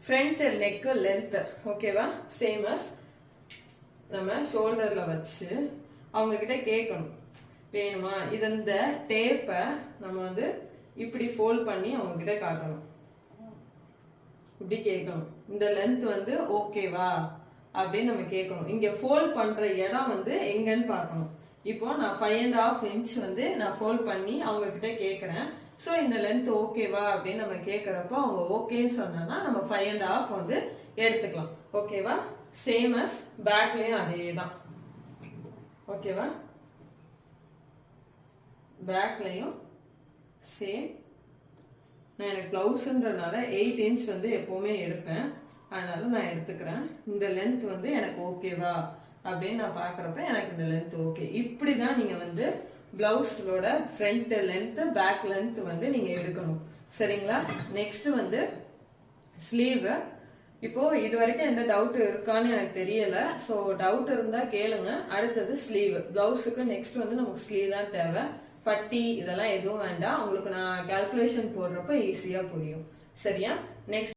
Front neck length ஓகேவா same as நம்ம ஷோல்டர்ல வச்சு அவங்க கிட்ட கேட்கணும் வேணுமா. இது இந்த டேப்பை நம்ம வந்து இப்படி ஃபோல்ட் பண்ணி அவங்க கிட்ட காட்டணும். இப்படி கேட்கணும் இந்த லென்த் வந்து ஓகேவா அப்படின்னு நம்ம கேட்கணும். இங்க ஃபோல்ட் பண்ற இடம் வந்து எங்கன்னு பார்க்கணும். இப்போ நான் 5.5 inch வந்து நான் ஃபோல்ட் பண்ணி அவங்க கிட்ட கேட்கறேன். ஸோ இந்த லென்த் ஓகேவா அப்படின்னு நம்ம கேட்கறப்போ அவங்க ஓகேன்னு சொன்னா நம்ம 5.5 வந்து எடுத்துக்கலாம். ஓகேவா. சேம் அஸ் பேக்லயும் அதே தான். ஓகேவா. பேக்லயும் சேம். நான் எனக்கு பிளவுஸ்ன்றதுனால 8 inch வந்து எப்பவுமே எடுப்பேன். அதனால நான் எடுத்துக்கிறேன். இந்த லென்த் வந்து எனக்கு ஓகேவா அப்படின்னு நான் பாக்குறப்ப எனக்கு இந்த லென்த் ஓகே. இப்படிதான் நீங்க வந்து பிளவுஸோட ஃப்ரண்ட் லென்த் பேக் லென்த் வந்து நீங்க எடுக்கணும். சரிங்களா. நெக்ஸ்ட் வந்து ஸ்லீவ். இப்போ இது வரைக்கும் எந்த டவுட் இருக்கான்னு எனக்கு தெரியல. ஸோ டவுட் இருந்தா கேளுங்க. அடுத்தது ஸ்லீவ். பிளவுஸுக்கு நெக்ஸ்ட் வந்து நமக்கு ஸ்லீவ் தான் தேவை. பட்டி இதெல்லாம் எதுவும் வேண்டாம். உங்களுக்கு நான் கால்குலேஷன் போடுறப்ப ஈஸியா புரியும். சரியா. நெக்ஸ்ட்